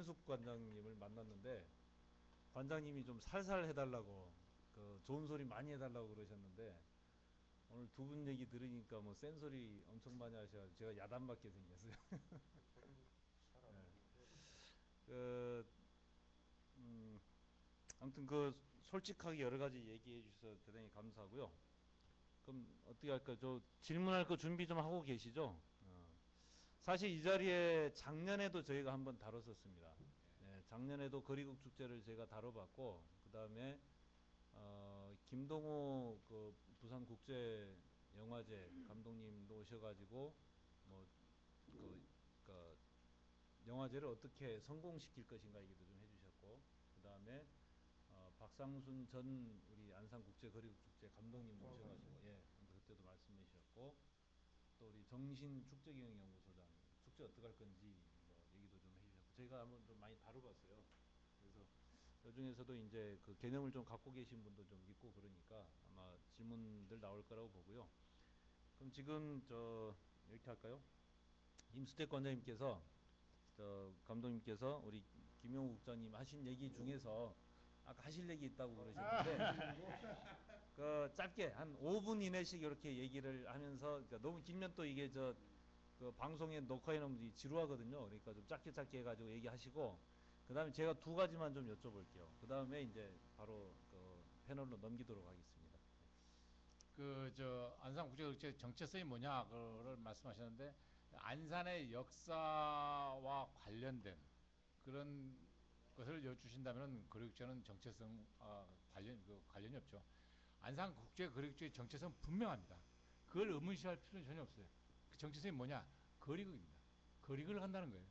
김현숙 관장님을 만났는데 관장님이 좀 살살 해달라고 그 좋은 소리 많이 해달라고 그러셨는데 오늘 두 분 얘기 들으니까 뭐 센 소리 엄청 많이 하셔서 제가 야단맞게 생겼어요. 네. 그 아무튼 그 솔직하게 여러 가지 얘기해 주셔서 대단히 감사하고요. 그럼 어떻게 할까? 저 질문할 거 준비 좀 하고 계시죠? 사실 이 자리에 작년에도 저희가 한번 다뤘었습니다. 네, 작년에도 거리국 축제를 제가 다뤄봤고, 그 다음에 김동호 그 부산 국제 영화제 감독님도 오셔가지고 뭐그 그 영화제를 어떻게 성공시킬 것인가 얘기도 좀 해주셨고, 그 다음에 박상순 전 우리 안산국제거리국축제 감독님도 오셔가지고 예 그때도 말씀해 주셨고 또 우리 정신 축제기능연구소장 축제 어떻게 할 건지 뭐 얘기도 좀 해주셨고 저희가 한번 좀 많이 다뤄봤어요. 그래서 그 중에서도 이제 그 개념을 좀 갖고 계신 분도 좀 있고 그러니까 아마 질문들 나올 거라고 보고요. 그럼 지금 저 이렇게 할까요? 임수택 관장님께서 저 감독님께서 우리 김용우 국장님 하신 얘기 중에서 아까 하실 얘기 있다고 그러셨는데 그 짧게 한 5분 이내씩 이렇게 얘기를 하면서 그러니까 너무 길면 또 이게 저 그 방송에 녹화해 놓으면 지루하거든요. 그러니까 좀 짧게 짧게 해가지고 얘기하시고 그 다음에 제가 두 가지만 좀 여쭤볼게요. 그 다음에 이제 바로 그 패널로 넘기도록 하겠습니다. 그 저 안산국제극제 정체성이 뭐냐 그를 말씀하셨는데 안산의 역사와 관련된 그런 것을 여주신다면 거리국제는 정체성 관련이 없죠. 안산국제거리국제의 정체성 분명합니다. 그걸 의문시할 필요는 전혀 없어요. 그 정체성이 뭐냐? 거리극입니다. 거리극을 한다는 거예요.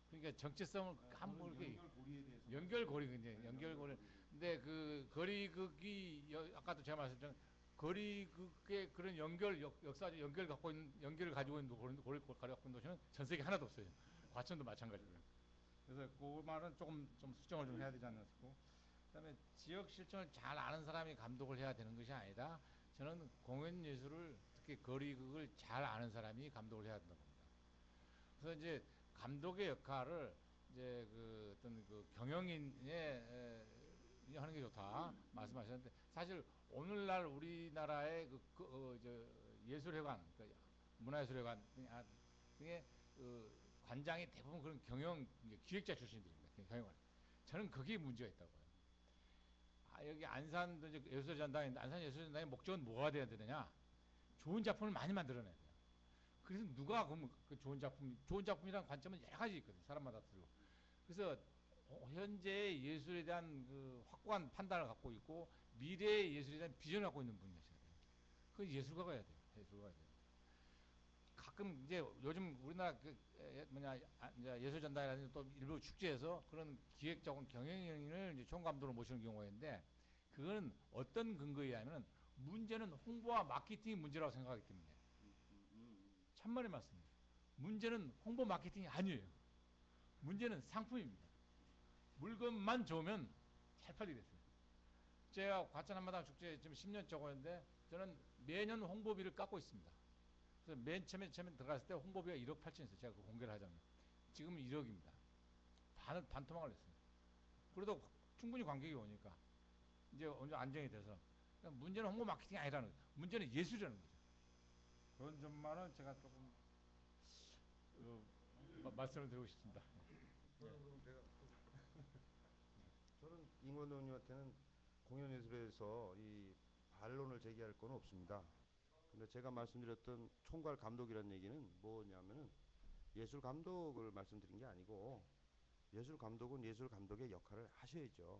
그러니까 정체성을 한번 이렇게 연결고리에 대해서 연결고리거든요. 네, 연결고리. 연결고리. 근데 그 거리극이 아까도 제가 말씀드린 거리극의 그런 역사적 연결을 가지고 있는 고리 갖고 있는 도시는 전 세계 하나도 없어요. 과천도 마찬가지고요. 그래서 그 말은 조금 좀 수정을 좀 해야 되지 않나 싶고, 그다음에 지역 실정을 잘 아는 사람이 감독을 해야 되는 것이 아니라 저는 공연 예술을 특히 거리극을 잘 아는 사람이 감독을 해야 된다고 봅니다. 그래서 이제 감독의 역할을 이제 그 어떤 그 경영인의 하는 게 좋다 말씀하셨는데 사실 오늘날 우리나라의 예술회관, 그러니까 문화예술회관 등의 관장이 대부분 그런 기획자 출신들입니다. 경영을. 저는 그게 문제가 있다고 봐요. 여기 안산도 이제 예술전당인데 안산 예술전당의 목적은 뭐가 돼야 되느냐? 좋은 작품을 많이 만들어내야 돼요. 그래서 누가 그러면 그 좋은 작품이라는 관점은 여러 가지 있거든요. 사람마다 틀리고. 그래서 현재의 예술에 대한 그 확고한 판단을 갖고 있고 미래의 예술에 대한 비전을 갖고 있는 분이셔야 돼요. 그 예술가가 해야 돼요. 예술가가 해야 돼요. 가끔 이제 요즘 우리나라 이제 예술 전당이라든지 또 일부 축제에서 그런 기획자원 경영인을 이제 총감독으로 모시는 경우가 있는데 그거는 어떤 근거에 의하면 문제는 홍보와 마케팅이 문제라고 생각하기 때문에 참말의 말씀입니다. 문제는 홍보 마케팅이 아니에요. 문제는 상품입니다. 물건만 좋으면 잘 팔리게 됐어요. 제가 과천 한마당 축제 지금 10년째 오고 있는데 저는 매년 홍보비를 깎고 있습니다. 그래서 맨 처음에 들어갔을 때 홍보비가 1억 8천이었어요. 제가 그 공개를 하자면. 지금은 1억입니다. 반토막을 냈어요. 그래도 충분히 관객이 오니까 이제 어느 정도 안정이 돼서 그러니까 문제는 홍보 마케팅이 아니라는 거죠. 문제는 예술이라는 거죠. 그런 점만은 제가 조금 말씀을 드리고 싶습니다. 저는 그럼 제가 저는 임원 의원님한테는 공연 예술에서 이 반론을 제기할 건 없습니다. 근데 제가 말씀드렸던 총괄 감독이라는 얘기는 뭐냐면은 예술 감독을 말씀드린 게 아니고 예술 감독은 예술 감독의 역할을 하셔야죠.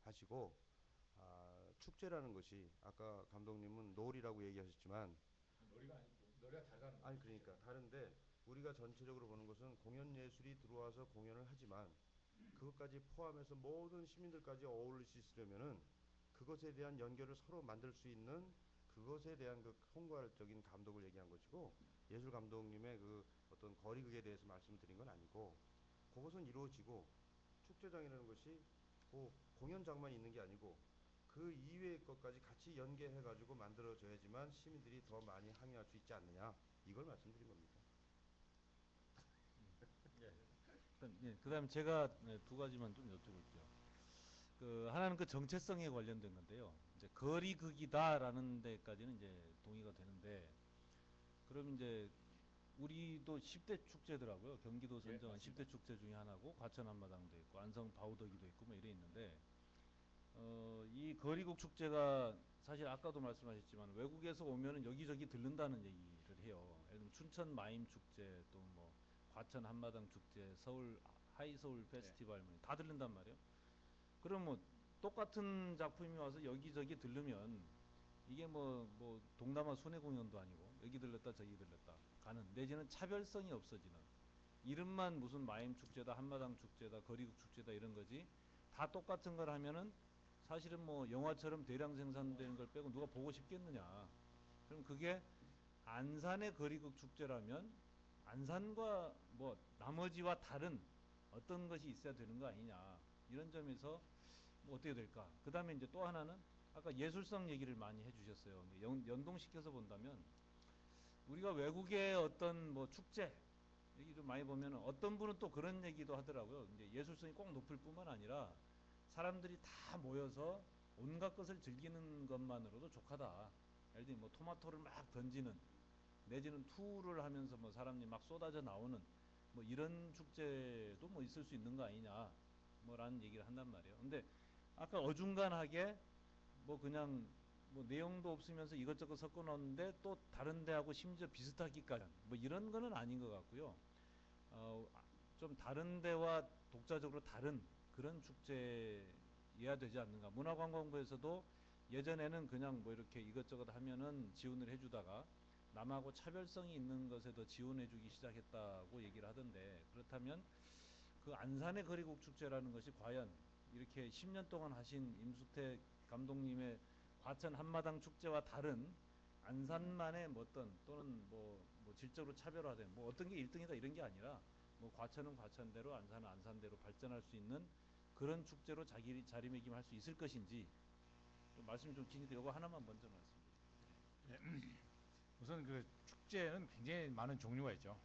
하시고 축제라는 것이 아까 감독님은 놀이라고 얘기하셨지만 놀이가 아니고 놀이가 다르다는 거죠. 아니 그러니까 다른데 우리가 전체적으로 보는 것은 공연 예술이 들어와서 공연을 하지만 그것까지 포함해서 모든 시민들까지 어울릴 수 있으려면은 그것에 대한 연결을 서로 만들 수 있는 그것에 대한 그 총괄적인 감독을 얘기한 것이고 예술 감독님의 그 어떤 거리극에 대해서 말씀드린 건 아니고 그것은 이루어지고 축제장이라는 것이 그 공연장만 있는 게 아니고 그 이외의 것까지 같이 연계해 가지고 만들어져야지만 시민들이 더 많이 항의할 수 있지 않느냐 이걸 말씀드린 겁니다. 예. 그다음에 제가 두 가지만 좀 여쭤볼게요. 하나는 그 정체성에 관련된 건데요. 이제 거리극이다라는 데까지는 이제 동의가 되는데, 그럼 이제 우리도 10대 축제더라고요. 경기도 예, 선정은 맞습니다. 10대 축제 중에 하나고, 과천 한마당도 있고 안성 바우더기도 있고 뭐 이래 있는데, 이 거리국 축제가 사실 아까도 말씀하셨지만 외국에서 오면은 여기저기 들른다는 얘기를 해요. 예를 들면 춘천 마임 축제, 또 뭐 과천 한마당 축제, 서울 하이 서울 예. 페스티벌 뭐다 들른단 말이에요. 그럼 뭐 똑같은 작품이 와서 여기저기 들르면 이게 뭐 동남아 순회 공연도 아니고 여기 들렀다 저기 들렀다 가는, 내지는 차별성이 없어지는, 이름만 무슨 마임 축제다 한마당 축제다 거리국 축제다 이런 거지, 다 똑같은 걸 하면은 사실은 뭐 영화처럼 대량 생산되는 걸 빼고 누가 보고 싶겠느냐. 그럼 그게 안산의 거리국 축제라면 안산과 뭐 나머지와 다른 어떤 것이 있어야 되는 거 아니냐, 이런 점에서 뭐 어떻게 될까. 그 다음에 이제 또 하나는 아까 예술성 얘기를 많이 해주셨어요. 연동시켜서 본다면 우리가 외국의 어떤 뭐 축제 얘기를 많이 보면 어떤 분은 또 그런 얘기도 하더라고요. 이제 예술성이 꼭 높을 뿐만 아니라 사람들이 다 모여서 온갖 것을 즐기는 것만으로도 족하다. 예를 들면 뭐 토마토를 막 던지는, 내지는 투를 하면서 뭐 사람이 막 쏟아져 나오는 뭐 이런 축제도 뭐 있을 수 있는 거 아니냐 뭐라는 얘기를 한단 말이에요. 근데 아까 어중간하게 뭐 그냥 뭐 내용도 없으면서 이것저것 섞어 놓는데 또 다른 데하고 심지어 비슷하기까지 뭐 이런 거는 아닌 것 같고요. 어, 좀 다른 데와 독자적으로 다른 그런 축제여야 되지 않는가. 문화관광부에서도 예전에는 그냥 뭐 이렇게 이것저것 하면은 지원을 해주다가 남하고 차별성이 있는 것에 더 지원해주기 시작했다고 얘기를 하던데, 그렇다면 그 안산의 거리국 축제라는 것이 과연 이렇게 10년 동안 하신 임수택 감독님의 과천 한마당 축제와 다른 안산만의 뭐 어떤 또는 뭐 질적으로 차별화된 뭐 어떤 게 1등이다 이런 게 아니라 뭐 과천은 과천대로 안산은 안산대로 발전할 수 있는 그런 축제로 자리매김할 수 있을 것인지 좀 말씀이 좀 기니까 이거 하나만 먼저 말씀드릴게요. 우선 그 축제는 굉장히 많은 종류가 있죠.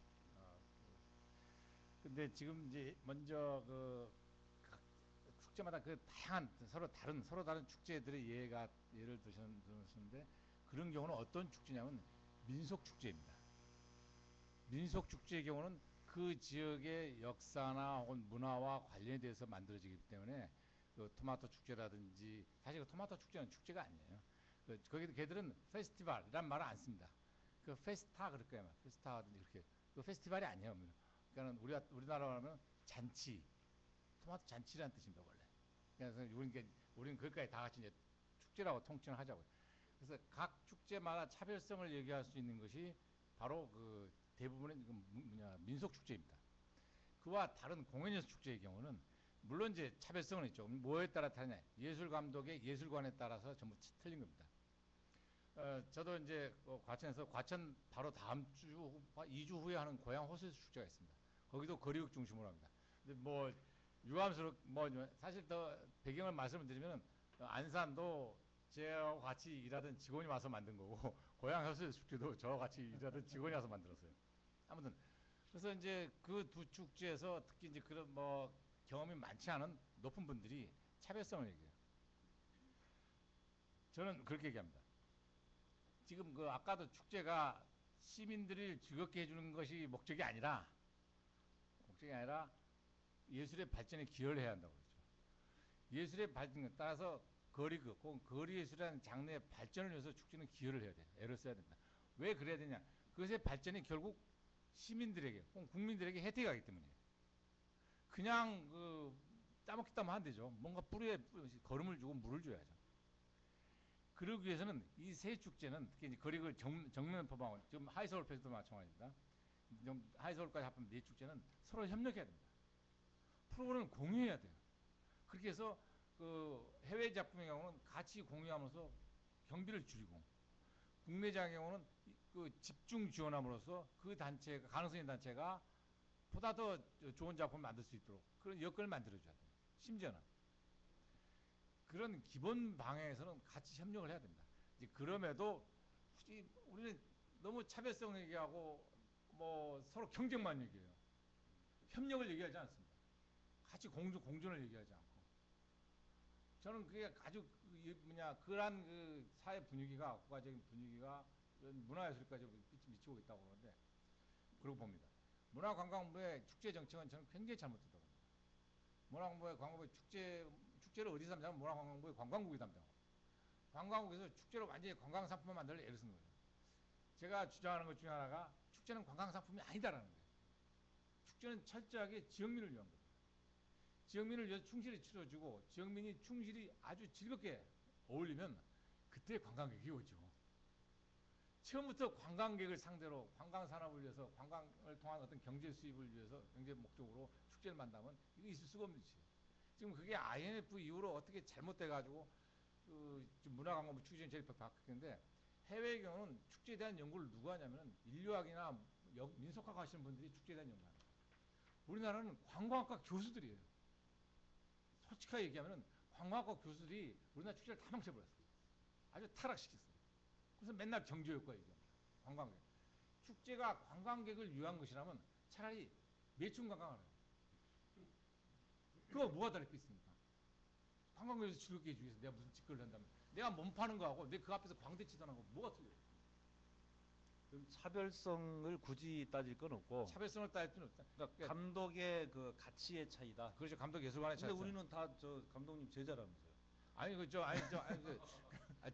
근데 지금 이제 먼저 각 축제마다 그 다양한 서로 다른 축제들의 예를 드셨는데, 그런 경우는 어떤 축제냐면 민속 축제입니다. 민속 축제의 경우는 그 지역의 역사나 혹은 문화와 관련이 돼서 만들어지기 때문에, 그 토마토 축제라든지, 사실 그 토마토 축제는 축제가 아니에요. 거기 걔들은 페스티벌이란 말을 안 씁니다. 그 페스타 그럴 거예요. 페스타든지 그렇게. 그 페스티벌이 아니에요. 그러니까 우리나라로 하면 잔치, 토마토 잔치라는 뜻입니다 원래. 그래서 우리는 그것까지 다 같이 이제 축제라고 통칭을 하자고요. 그래서 각 축제마다 차별성을 얘기할 수 있는 것이 바로 그 대부분의 민속 축제입니다. 그와 다른 공연예술 축제의 경우는 물론 이제 차별성은 있죠. 뭐에 따라 다르냐? 예술 감독의 예술관에 따라서 전부 틀린 겁니다. 저도 이제 과천에서 과천 바로 다음 주 2주 후에 하는 고향 호수 축제가 있습니다. 거기도 거리극 중심으로 합니다. 근데 뭐 유감스럽 뭐 사실 더 배경을 말씀을 드리면, 안산도 저와 같이 일하던 직원이 와서 만든 거고 고향 호수 축제도 저와 같이 일하던 직원이 와서 만들었어요. 아무튼 그래서 이제 그 두 축제에서 특히 이제 그런 뭐 경험이 많지 않은 높은 분들이 차별성을 얘기해요. 저는 그렇게 얘기합니다. 지금 그 아까도 축제가 시민들을 즐겁게 해주는 것이 목적이 아니라 예술의 발전에 기여를 해야 한다고 그랬죠. 예술의 발전에 따라서 거리극 혹은 거리예술이라는 장르의 발전을 위해서 축제는 기여를 해야 돼요. 애를 써야 된다. 왜 그래야 되냐? 그것의 발전이 결국 시민들에게 혹은 국민들에게 혜택이 가기 때문이에요. 그냥 따먹기따먹 하면 되죠. 뭔가 뿌리에 거름을 주고 물을 줘야죠. 그러기 위해서는 이 세 축제는 특히 이제 거리극을 정면 포함하고, 지금 하이서울 페스도 마찬가지입니다. 하이서울까지 합하면 네 축제는 서로 협력해야 됩니다. 프로그램을 공유해야 돼요. 그렇게 해서 그 해외 작품의 경우는 같이 공유하면서 경비를 줄이고, 국내작의 경우는 그 집중 지원함으로써 그 단체가 가능성 있는 단체가 보다 더 좋은 작품을 만들 수 있도록 그런 여건을 만들어줘야 돼요. 심지어는 그런 기본 방향에서는 같이 협력을 해야 됩니다. 이제 그럼에도 굳이 우리는 너무 차별성 얘기하고 뭐 서로 경쟁만 얘기해요. 협력을 얘기하지 않습니다. 같이 공존을 얘기하지 않고. 저는 그게 아주 그러한 그 사회 분위기가, 국가적인 분위기가 문화예술까지 미치고 있다고 그러는데, 그러고 봅니다. 문화관광부의 축제 정책은 저는 굉장히 잘못됐다고 봅니다. 문화관광부의 축제를 어디서 담당하면 문화관광부의 관광국이 담당하고, 관광국에서 축제를 완전히 관광상품만 만들려 애를 쓰는 거예요. 제가 주장하는 것 중에 하나가 축제는 관광상품이 아니다라는 거예요. 축제는 철저하게 지역민을 위한 거예요. 지역민을 위해서 충실히 치러주고 지역민이 충실히 아주 즐겁게 어울리면 그때 관광객이 오죠. 처음부터 관광객을 상대로 관광산업을 위해서 관광을 통한 어떤 경제 수입을 위해서 경제 목적으로 축제를 만나면 이거 있을 수가 없는 짓이에요. 지금 그게 IMF 이후로 어떻게 잘못돼가지고 문화관광부 축제정책이 바뀌었는데, 해외의 경우는 축제에 대한 연구를 누가 하냐면 인류학이나 민속학 하시는 분들이 축제에 대한 연구를 합니다. 우리나라는 관광학과 교수들이에요. 솔직하게 얘기하면 관광학과 교수들이 우리나라 축제를 다 망쳐버렸어요. 아주 타락시켰어요. 그래서 맨날 경제효과 얘기합니다. 관광객. 축제가 관광객을 위한 것이라면 차라리 매춘 관광을 해요. 그거 뭐가 다를 게 있습니까? 관광객에서 즐겁게 해주기 위해서 내가 무슨 짓거리를 한다면, 내가 몸 파는 거하고 내 그 앞에서 광대치도 하고 뭐가 틀려요? 그럼 차별성을 굳이 따질 건 없고, 차별성을 따질 필요는 없다. 그러니까 감독의 그 가치의 차이다. 그렇죠. 감독 예술관의 근데 차이죠. 우리는 다 저 감독님 제자라면서요. 아니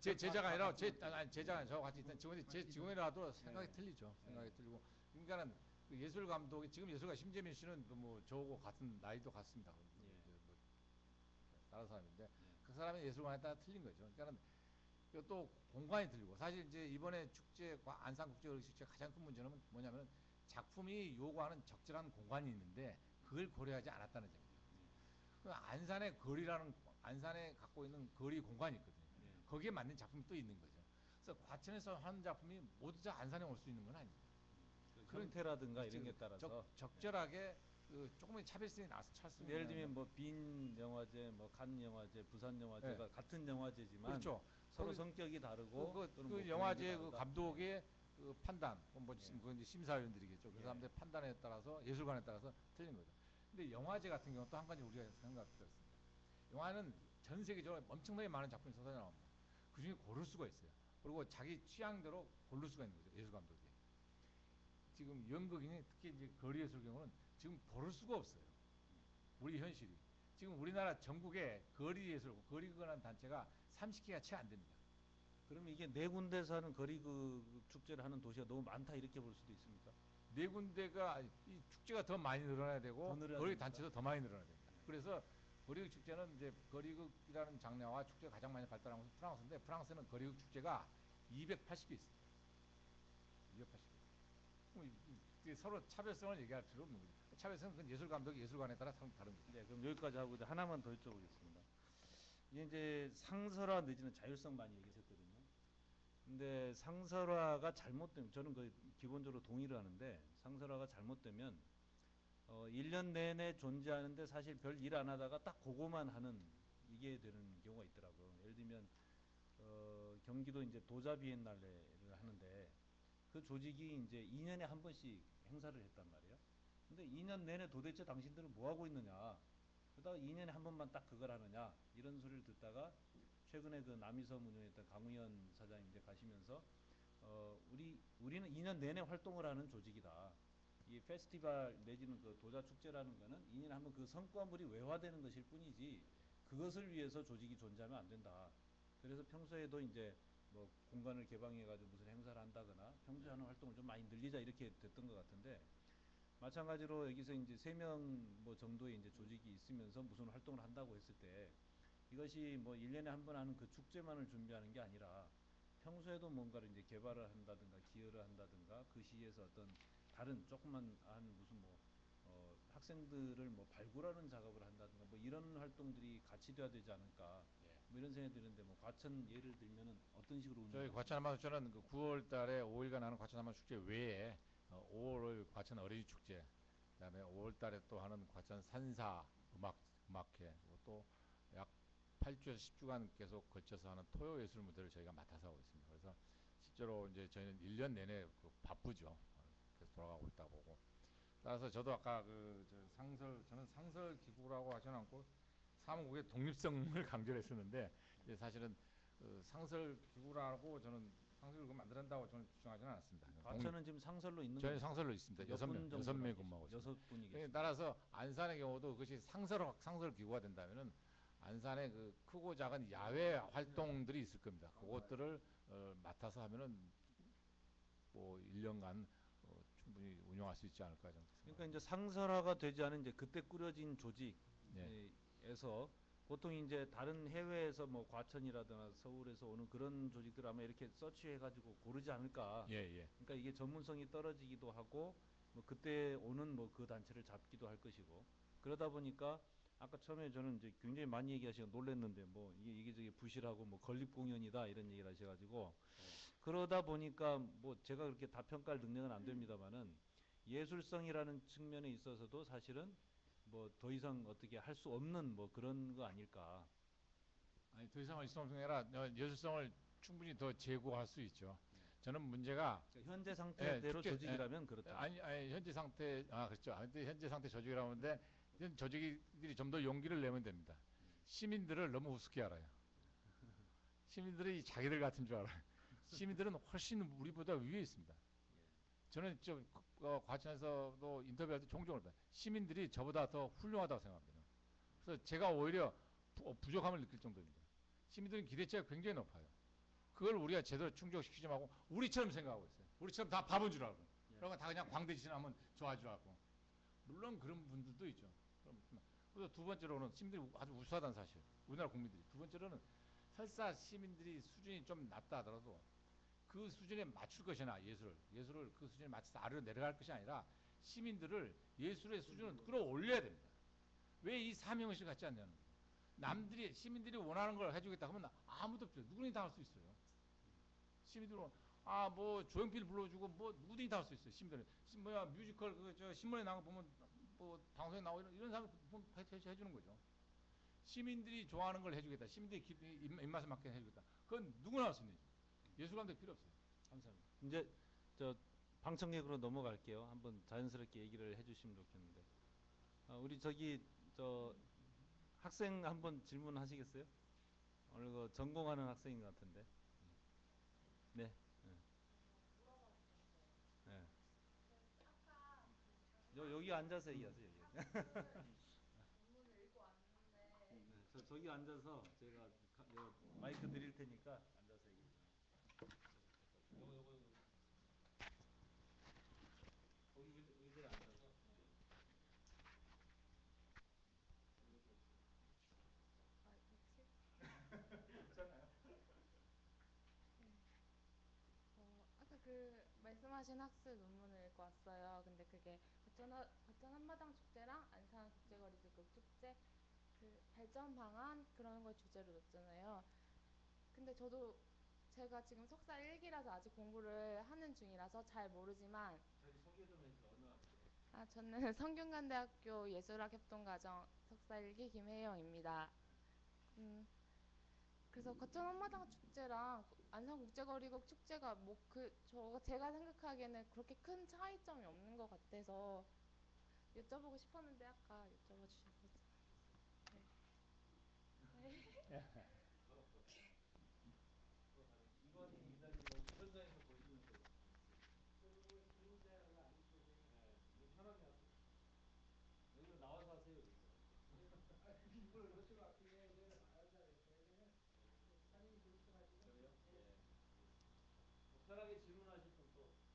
제 제자가 아니라 제자가 저와 같이 있던 직원이라도 생각이 틀리죠. 생각이 틀리고. 그러니까는 그 예술 감독이 지금 예술가 심재민 씨는 뭐 저하고 같은 나이도 같습니다. 뭐 다른 사람인데 그 사람의 예술관에 따라 틀린 거죠. 그러니까는 또 공간이 틀리고, 사실 이제 이번에 축제 안산국제어린이축제 가장 큰 문제는 뭐냐면 작품이 요구하는 적절한 공간이 있는데 그걸 고려하지 않았다는 점이에요. 그 안산에 갖고 있는 거리 공간이 있거든요. 거기에 맞는 작품이 또 있는 거죠. 그래서 과천에서 하는 작품이 모두 다 안산에 올 수 있는 건 아닙니다. 그 형태라든가 이런 게 따라서 적절하게 조금의 차별성이 나서 찰수. 예를 들면 뭐 빈 영화제, 뭐 칸 영화제, 부산 영화제가 같은 영화제지만 그렇죠. 서로 성격이 다르고 또는 뭐 영화제 그 다르다. 감독의 그 판단, 그건 이제 심사위원들이겠죠. 그 사람들의 판단에 따라서, 예술관에 따라서 틀린 거죠. 근데 영화제 같은 경우는 또 한 가지 우리가 생각할 필요가 있습니다. 영화는 전 세계적으로 엄청나게 많은 작품이 쏟아져 나옵니다. 그 중에 고를 수가 있어요. 그리고 자기 취향대로 고를 수가 있는 거죠. 예술 감독이. 지금 연극인이 특히 이제 거리예술 경우는 지금 고를 수가 없어요. 우리 현실이. 지금 우리나라 전국에 거리예술, 거리극이라는 단체가 30개가 채 안 됩니다. 그러면 이게 네 군데서 하는 거리 그 축제를 하는 도시가 너무 많다 이렇게 볼 수도 있습니까? 네 군데가 이 축제가 더 많이 늘어나야 되고 거리 단체도 더 많이 늘어나야 됩니다. 그래서 거리극 축제는 이제 거리극이라는 장르와 축제가 가장 많이 발달한 것은 프랑스인데, 프랑스는 거리극 축제가 280개 있습니다. 280개. 서로 차별성을 얘기할 필요 없는 거죠. 차별성은 그 예술 감독이 예술관에 따라 다른 거죠. 네, 그럼 여기까지 하고 이제 하나만 더 여쭤보겠습니다. 이게 이제 상설화 내지는 자율성 많이 얘기했거든요. 근데 상설화가 잘못되면, 저는 그 기본적으로 동의를 하는데, 상설화가 잘못되면 1년 내내 존재하는데 사실 별 일 안 하다가 딱 그거만 하는, 이게 되는 경우가 있더라고요. 예를 들면 경기도 이제 도자 비엔날레를 하는데 그 조직이 이제 2년에 한 번씩 행사를 했단 말이에요. 근데 2년 내내 도대체 당신들은 뭐 하고 있느냐, 그러다가 2년에 한 번만 딱 그걸 하느냐, 이런 소리를 듣다가 최근에 그 남이섬 운영했던 강우현 사장님 이제 가시면서 우리는 2년 내내 활동을 하는 조직이다. 이 페스티벌 내지는 그 도자 축제라는 거는 2년에 한 번 그 성과물이 외화되는 것일 뿐이지 그것을 위해서 조직이 존재하면 안 된다. 그래서 평소에도 이제 뭐 공간을 개방해 가지고 무슨 행사를 한다거나 평소에 하는 활동을 좀 많이 늘리자 이렇게 됐던 것 같은데, 마찬가지로 여기서 이제 3명 뭐 정도의 이제 조직이 있으면서 무슨 활동을 한다고 했을 때 이것이 뭐 1년에 한 번 하는 그 축제만을 준비하는 게 아니라 평소에도 뭔가를 이제 개발을 한다든가 기여를 한다든가 그 시에서 어떤 다른 조그만 한 무슨 뭐 학생들을 뭐 발굴하는 작업을 한다든가 뭐 이런 활동들이 같이 돼야 되지 않을까, 뭐 이런 생각이 드는데, 뭐 과천 예를 들면은 어떤 식으로 저희 운영하시나요? 과천 한마숙제는 그 9월 달에 5일간 하는 과천 한마숙제 외에 5월을 과천 어린이 축제, 그다음에 5월 달에 또 하는 과천 산사 음악회, 또 약 8주에서 10주간 계속 거쳐서 하는 토요 예술 무대를 저희가 맡아서 하고 있습니다. 그래서 실제로 이제 저희는 1년 내내 바쁘죠. 계속 돌아가고 있다고 보고. 따라서 저도 아까 저는 상설 기구라고 하지 않고 사무국의 독립성을 강조를 했었는데 이제 사실은 상설 기구라고 저는 상설 기구 만들었다고 저는 주장하지는 않았습니다. 과천은 지금 상설로 있는 저희 겁니까? 상설로 있습니다. 몇 분 여섯 정도나 명이 계십니까? 근무하고 있습니다. 6분이 계십니다. 따라서 안산의 경우도 그것이 상설 기구가 된다면은 안산의 그 크고 작은 야외 활동들이 있을 겁니다. 그것들을 맡아서 하면은 뭐 1년간 충분히 운영할 수 있지 않을까 저는 그러니까 생각합니다. 이제 상설화가 되지 않은 이제 그때 꾸려진 네. 조직에서 보통 이제 다른 해외에서 뭐 과천이라든가 서울에서 오는 그런 조직들 아마 이렇게 서치해가지고 고르지 않을까. 예, 예. 그러니까 이게 전문성이 떨어지기도 하고 뭐 그때 오는 뭐 그 단체를 잡기도 할 것이고 그러다 보니까 아까 처음에 저는 이제 굉장히 많이 얘기하시고 놀랬는데 뭐 이게 저게 부실하고 뭐 건립 공연이다 이런 얘기를 하셔가지고 그러다 보니까 뭐 제가 그렇게 다 평가할 능력은 안 됩니다만은 예술성이라는 측면에 있어서도 사실은 뭐 더 이상 어떻게 할 수 없는 뭐 그런 거 아닐까. 아니 더 이상 일성성이 아니라 예술성을 충분히 더 제고할 수 있죠. 저는 문제가 그러니까 현재 상태대로 축제 조직이라면 그렇다. 아니 현재 상태 그렇죠. 근데 현재 상태 조직이라는데 조직들이 좀 더 용기를 내면 됩니다. 시민들을 너무 우습게 알아요. 시민들이 자기들 같은 줄 알아요. 시민들은 훨씬 우리보다 위에 있습니다. 저는 과천에서도 인터뷰할 때 종종 그럽니다. 시민들이 저보다 더 훌륭하다고 생각합니다. 그래서 제가 오히려 부족함을 느낄 정도입니다. 시민들은 기대치가 굉장히 높아요. 그걸 우리가 제대로 충족시키지 말고 우리처럼 생각하고 있어요. 우리처럼 다 바본 줄 알고. 그러면 다 그냥 광대지나면 좋아할 줄 알고. 물론 그런 분들도 있죠. 그래서 두 번째로는 시민들이 아주 우수하다는 사실. 우리나라 국민들이. 두 번째로는 설사 시민들이 수준이 좀 낮다 하더라도 그 수준에 맞출 것이나 예술을 그 수준에 맞춰서 아래로 내려갈 것이 아니라 시민들을 예술의 수준을 끌어올려야 됩니다. 왜 이 사명의식을 갖지 않냐는 거예요. 시민들이 원하는 걸 해주겠다 하면 아무도 없어요. 누구든지 다 할 수 있어요. 시민들은 뭐 조용필 불러주고 뭐 누구든지 다 할 수 있어요. 시민들은 뮤지컬 신문에 나온 거 보면 뭐 방송에 나오고 이런 사람 해주는 거죠. 시민들이 좋아하는 걸 해주겠다. 시민들이 입맛에 맞게 해주겠다. 그건 누구나 할 수 있는 거죠. 예술가도 필요 없어요. 감사합니다. 이제 저 방청객으로 넘어갈게요. 한번 자연스럽게 얘기를 해주시면 좋겠는데 우리 저기 저 학생 한번 질문하시겠어요? 오늘 그 전공하는 학생인 것 같은데. 네. 네. 여기 앉아서 얘기하세요. 여기. 논문을 읽고 왔는데 네, 저기 앉아서 제가 마이크 드릴 테니까 앉아서 얘기 좀 해요. 요거 거기 의자에 앉아서. 괜찮아요? 아까 그 말씀하신 학술 논문을 읽고 왔어요. 근데 그게 과천 한마당 축제랑 안산 국제거리 극 축제 그 발전 방안 그런 걸 주제로 뒀잖아요. 근데 제가 지금 석사 1기라서 아직 공부를 하는 중이라서 잘 모르지만 자기 소개 좀 해주세요. 어느 학교? 저는 성균관대학교 예술학 협동과정 석사 1기 김혜영입니다. 음, 그래서 과천 한마당 축제랑 안산국제거리국 축제가 제가 생각하기에는 그렇게 큰 차이점이 없는 것 같아서 여쭤보고 싶었는데 아까 여쭤봐 주셔서 네. 이관이 기다리고 현장에서 보시면서 편하게 하세요. 여기로 나와서 하세요. 여기서. 이걸 여쭤 앞에 내가 나간다 그랬어요. 왜냐면 사장님이 그러셔가지고. 그래요? 예. 뭐 편하게 질문하실 분 또 계시고.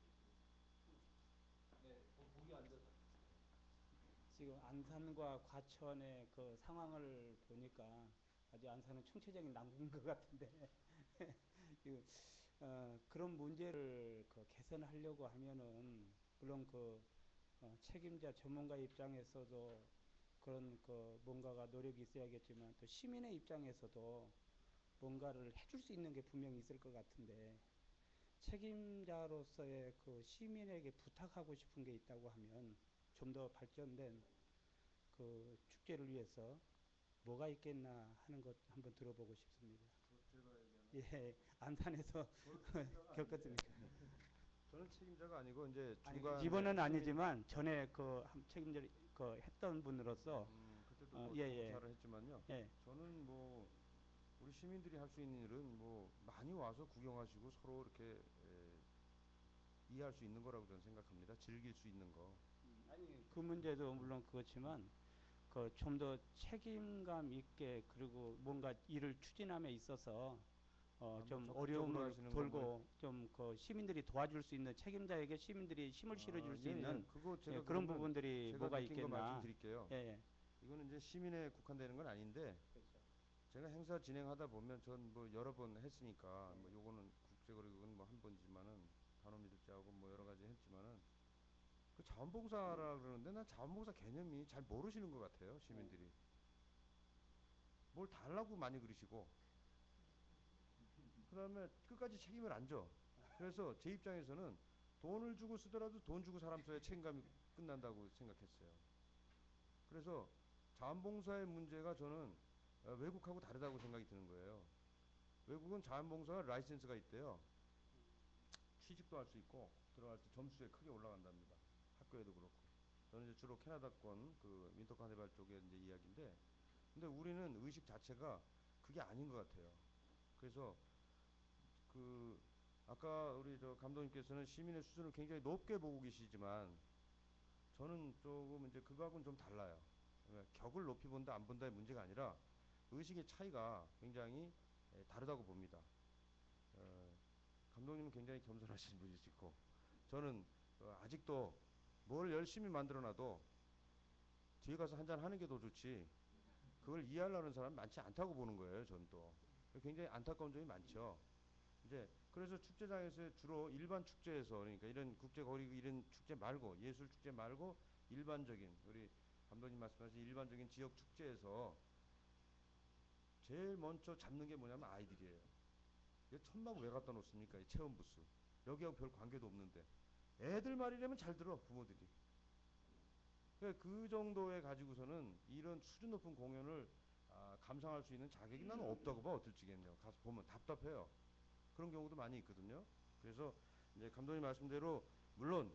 네, 거기 앉아서. 지금 안산과 과천의 그 상황을 보니까 아주 안산은 총체적인 난국인 것 같은데 그런 문제를 개선하려고 하면은 물론 책임자 전문가 입장에서도 그런 뭔가가 노력이 있어야겠지만 또 시민의 입장에서도 뭔가를 해줄 수 있는 게 분명히 있을 것 같은데 책임자로서의 시민에게 부탁하고 싶은 게 있다고 하면 좀 더 발전된 축제를 위해서 뭐가 있겠나 하는 것 한번 들어보고 싶습니다. 제가 얘기하는. 예, 안산에서 겪었으니까. 저는 책임자가 아니고 이제 아니 중간 이번은 아니지만 전에 그 책임질 그 했던 분으로서 그때도 뭐 예, 조사를 했지만요. 예. 저는 뭐 우리 시민들이 할 수 있는 일은 뭐 많이 와서 구경하시고 서로 이렇게 이해할 수 있는 거라고 저는 생각합니다. 즐길 수 있는 거. 아니 그 문제도 물론 그렇지만 그 좀 더 책임감 있게 그리고 뭔가 일을 추진함에 있어서 뭐 좀 적극적으로 어려움을 하시는 건 뭐, 돌고 좀 그 시민들이 도와줄 수 있는 책임자에게 시민들이 힘을 실어줄 수 예, 예. 있는 그거 예, 제가 그런 그러면 부분들이 제가 뭐가 느낀 거 있겠나. 말씀드릴게요. 예, 예. 이거는 이제 시민에 국한되는 건 아닌데 그렇죠. 제가 행사 진행하다 보면 전 뭐 여러 번 했으니까 뭐 요거는 국제거리국은 뭐 한 번이지만은 단오밀자하고 뭐 여러 가지 했지만은 그 자원봉사라 그러는데 난 자원봉사 개념이 잘 모르시는 것 같아요 시민들이. 뭘 달라고 많이 그러시고 그 다음에 끝까지 책임을 안 져. 그래서 제 입장에서는 돈을 주고 쓰더라도 돈 주고 사람 써야 책임감이 끝난다고 생각했어요. 그래서 자원봉사의 문제가 저는 외국하고 다르다고 생각이 드는 거예요. 외국은 자원봉사가 라이센스가 있대요. 취직도 할 수 있고 들어갈 때 점수에 크게 올라간답니다. 학교에도 그렇고. 저는 이제 주로 캐나다권 그 윈터 카니발 쪽의 이제 이야기인데, 근데 우리는 의식 자체가 그게 아닌 것 같아요. 그래서 그 아까 우리 저 감독님께서는 시민의 수준을 굉장히 높게 보고 계시지만 저는 조금 이제 그거하고는 좀 달라요. 그러니까 격을 높이 본다 안 본다의 문제가 아니라 의식의 차이가 굉장히 다르다고 봅니다. 감독님은 굉장히 겸손하신 분이시고 저는 아직도 뭘 열심히 만들어놔도 뒤에 가서 한잔 하는 게 더 좋지 그걸 이해하려는 사람 많지 않다고 보는 거예요. 전 또 굉장히 안타까운 점이 많죠. 이제 그래서 축제장에서 주로 일반 축제에서 그러니까 이런 국제거리 이런 축제 말고 예술 축제 말고 일반적인 우리 감독님 말씀하신 일반적인 지역 축제에서 제일 먼저 잡는 게 뭐냐면 아이들이에요. 이게 천막 왜 갖다 놓습니까? 이 체험 부스 여기하고 별 관계도 없는데 애들 말이라면 잘 들어 부모들이. 그러니까 그 정도에 가지고서는 이런 수준 높은 공연을 감상할 수 있는 자격이 나는 없다고 봐. 어떨지겠네요. 가서 보면 답답해요. 그런 경우도 많이 있거든요. 그래서 이제 감독님 말씀대로 물론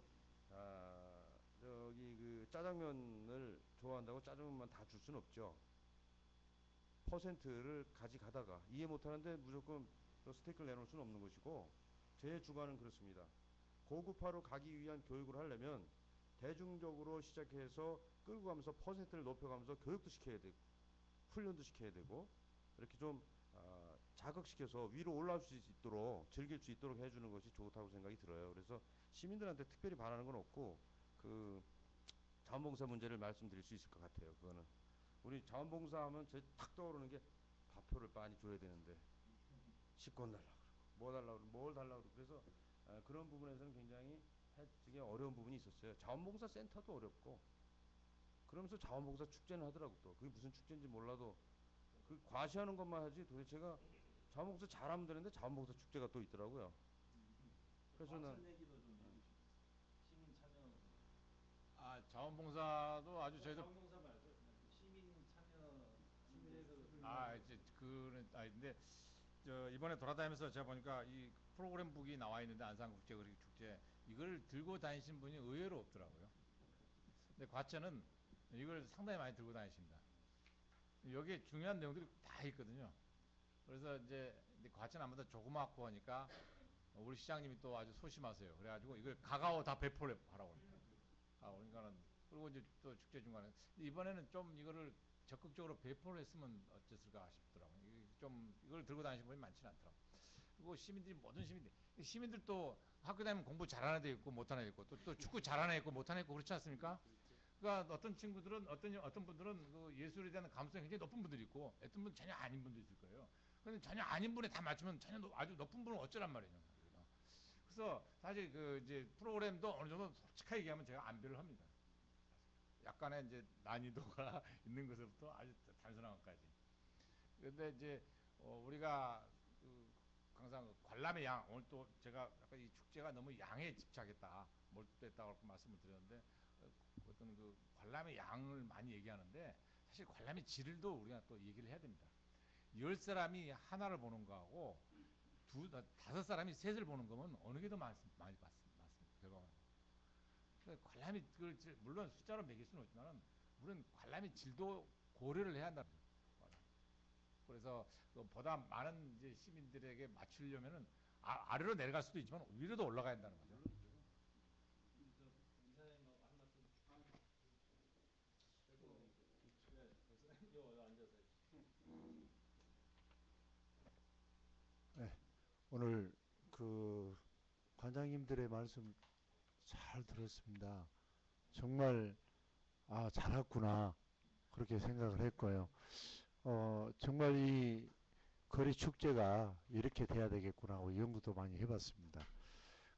저기 그 짜장면을 좋아한다고 짜장면만 다 줄 수는 없죠. 퍼센트를 가져가다가 이해 못하는데 무조건 또 스테이크를 내놓을 수는 없는 것이고 제 주관은 그렇습니다. 고급화로 가기 위한 교육을 하려면 대중적으로 시작해서 끌고 가면서 퍼센트를 높여가면서 교육도 시켜야 되고 훈련도 시켜야 되고 이렇게 좀 자극시켜서 위로 올라올 수 있도록 즐길 수 있도록 해주는 것이 좋다고 생각이 들어요. 그래서 시민들한테 특별히 바라는 건 없고 그 자원봉사 문제를 말씀드릴 수 있을 것 같아요. 그거는 우리 자원봉사 하면 제 탁 떠오르는 게 밥표를 많이 줘야 되는데 식권 달라고 그러고 뭐 달라고 그러고 뭘 달라고 그러고 그래서 그런 부분에서는 굉장히 해지기 어려운 부분이 있었어요. 자원봉사 센터도 어렵고 그러면서 자원봉사 축제는 하더라고. 또 그게 무슨 축제인지 몰라도 그 과시하는 것만 하지 도대체가 자원봉사 잘하면 되는데 자원봉사 축제가 또 있더라고요. 그래서 난 얘기도 좀 해주시고 시민 참여 자원봉사도 아주 저희도 자원봉사 말고 그냥 그 시민 참여 시민의 그 이제 그는 근데 저 이번에 돌아다니면서 제가 보니까 이 프로그램북이 나와 있는데 안산국제거리 축제 이걸 들고 다니신 분이 의외로 없더라고요. 근데 과천은 이걸 상당히 많이 들고 다니십니다. 여기에 중요한 내용들이 다 있거든요. 그래서 이제 과천 아무래도 조그맣고 하니까 우리 시장님이 또 아주 소심하세요. 그래가지고 이걸 가가오 다 배포를 하라고 합니다. 그러니까는 그리고 이제 또 축제 중간에 이번에는 좀 이거를 적극적으로 배포를 했으면 어땠을까 싶더라고요. 좀 이걸 들고 다니시는 분이 많지는 않더라고요. 그리고 시민들이 모든 시민들도 학교 다니면 공부 잘하는 애 있고 못하는 애 있고 또 축구 잘하는 애 있고 못하는 애 있고 그렇지 않습니까? 그러니까 어떤 친구들은 어떤 분들은 그 예술에 대한 감수성이 굉장히 높은 분들이 있고 어떤 분은 전혀 아닌 분도 있을 거예요. 근데 전혀 아닌 분에 다 맞추면 아주 높은 분은 어쩌란 말이에요. 그래서 사실 그 이제 프로그램도 어느 정도 솔직하게 얘기하면 제가 안배를 합니다. 약간의 이제 난이도가 있는 것부터 아주 단순한 것까지. 근데 이제 우리가 그 항상 그 관람의 양 오늘 또 제가 약간 이 축제가 너무 양에 집착했다 몰두했다고 말씀을 드렸는데 어떤 그 관람의 양을 많이 얘기하는데 사실 관람의 질도 우리가 또 얘기를 해야 됩니다. 10사람이 하나를 보는 거하고 다섯 사람이 셋을 보는 거면 어느 게 더 많습니까? 결과가. 그러니까 관람이 물론 숫자로 매길 수는 없지만 우리는 관람의 질도 고려를 해야 한다는 거죠. 그래서 보다 많은 이제 시민들에게 맞추려면은 아래로 내려갈 수도 있지만 위로도 올라가야 한다는 거죠. 이사장님하고 한 말씀. 요 앉아서 해주세요. 네, 오늘 그 관장님들의 말씀 잘 들었습니다. 정말 잘했구나 그렇게 생각을 했고요. 정말 이 거리 축제가 이렇게 돼야 되겠구나 하고 연구도 많이 해봤습니다.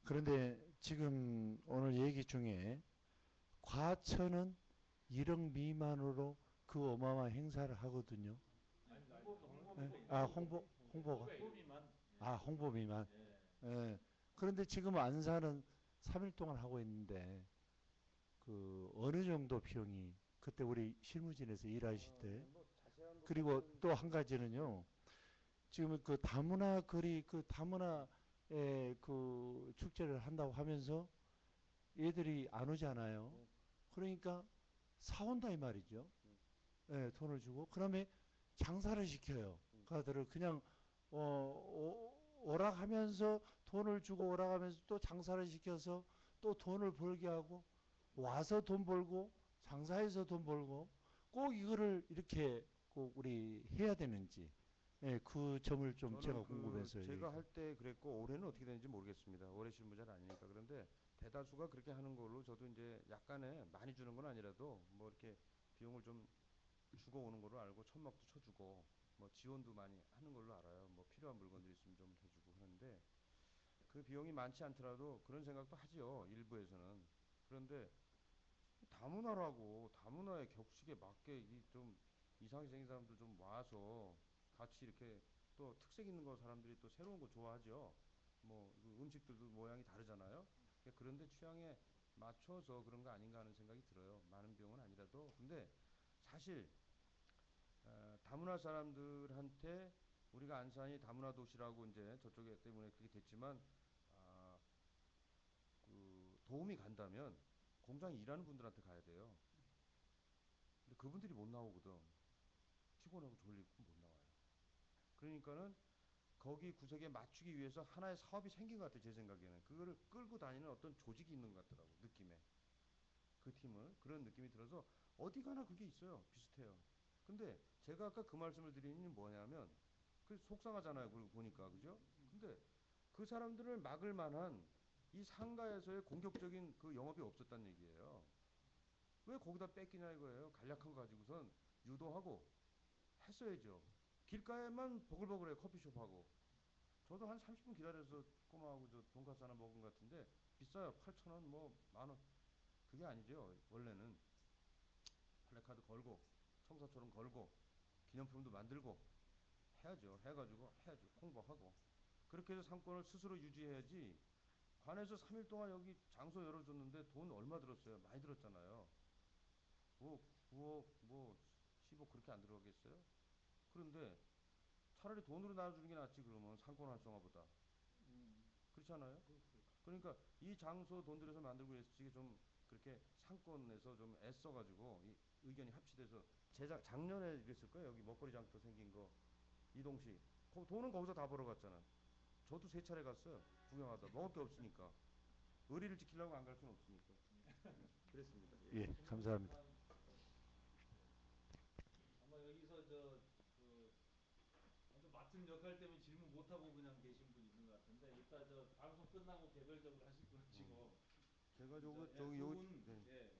그런데 지금 오늘 얘기 중에 과천은 1억 미만으로 그 어마어마한 행사를 하거든요. 홍보가. 홍보비만. 홍보 미만. 예. 예. 그런데 지금 안산은 3일 동안 하고 있는데 그 어느 정도 비용이 그때 우리 실무진에서 일하실 때 그리고 또 한 가지는요. 지금 그 다문화 거리 그 다문화의 그 축제를 한다고 하면서 얘들이 안 오잖아요. 그러니까 사온다 이 말이죠. 예, 돈을 주고 그다음에 장사를 시켜요. 그들을 그냥 오락하면서 돈을 주고 오락하면서 또 장사를 시켜서 또 돈을 벌게 하고 와서 돈 벌고 장사해서 돈 벌고 꼭 이거를 이렇게 꼭 우리 해야 되는지 예, 그 점을 좀 제가 궁금해서 제가 할 때 그랬고 올해는 어떻게 되는지 모르겠습니다. 올해 실무자는 아니니까. 그런데 대다수가 그렇게 하는 걸로 저도 이제 약간의 많이 주는 건 아니라도 뭐 이렇게 비용을 좀 주고 오는 걸로 알고 천막도 쳐주고 뭐 지원도 많이 하는 걸로 알아요. 뭐 필요한 물건들 있으면 좀 해주고 하는데 그 비용이 많지 않더라도 그런 생각도 하지요. 일부에서는. 그런데 다문화의 격식에 맞게 좀 이상하게 생긴 사람들 좀 와서 같이 이렇게 또 특색 있는 거 사람들이 또 새로운 거 좋아하죠. 뭐 음식들도 모양이 다르잖아요. 그런데 취향에 맞춰서 그런 거 아닌가 하는 생각이 들어요. 많은 비용은 아니라도. 근데 사실 다문화 사람들한테 우리가 안산이 다문화 도시라고 이제 저쪽에 때문에 그렇게 됐지만 아, 그 도움이 간다면 공장에 일하는 분들한테 가야 돼요. 근데 그분들이 못 나오거든. 피곤하고 졸리고 못 나와요. 그러니까는 거기 구석에 맞추기 위해서 하나의 사업이 생긴 것 같아요. 제 생각에는. 그거를 끌고 다니는 어떤 조직이 있는 것 같더라고. 느낌에. 그 팀을. 그런 느낌이 들어서 어디 가나 그게 있어요. 비슷해요. 근데 제가 아까 그 말씀을 드리는 게 뭐냐면 그 속상하잖아요. 그리고 보니까. 그죠? 근데 그 사람들을 막을 만한 이 상가에서의 공격적인 그 영업이 없었다는 얘기예요. 왜 거기다 뺏기냐 이거예요. 간략한 거 가지고선 유도하고 했어야죠. 길가에만 버글버글해요. 커피숍하고. 저도 한 30분 기다려서 꼬마하고 저 돈가스 하나 먹은 것 같은데 비싸요. 8,000원 뭐 만원. 그게 아니죠. 원래는 플래카드 걸고 청사처럼 걸고 기념품도 만들고 해야죠. 해가지고 해야죠. 홍보하고. 그렇게 해서 상권을 스스로 유지해야지. 관에서 3일 동안 여기 장소 열어줬는데 돈 얼마 들었어요? 많이 들었잖아요. 뭐 9억 뭐 10억 그렇게 안 들어가겠어요? 그런데 차라리 돈으로 나눠주는 게 낫지 그러면 상권 활성화보다. 그렇지 않아요? 그러니까 이 장소 돈 들여서 만들고 있지 좀 그렇게 상권에서 좀 애써가지고 이 의견이 합치돼서 작년에 이랬을 거예요. 여기 먹거리 장터 생긴 거 이동식 돈은 거기서 다 벌어갔잖아. 저도 3차례 갔어요. 구경하다 먹을 게 없으니까 의리를 지키려고 안 갈 수는 없으니까. 그랬습니다. 예, 감사합니다. 아마 여기서 그 먼저 맡은 역할 때문에 질문 못 하고 그냥 계신 분 있는 것 같은데 이따 저 방송 끝나고 개별적으로 하실 분 치고 제가 저, 저기 두 분, 네. 예,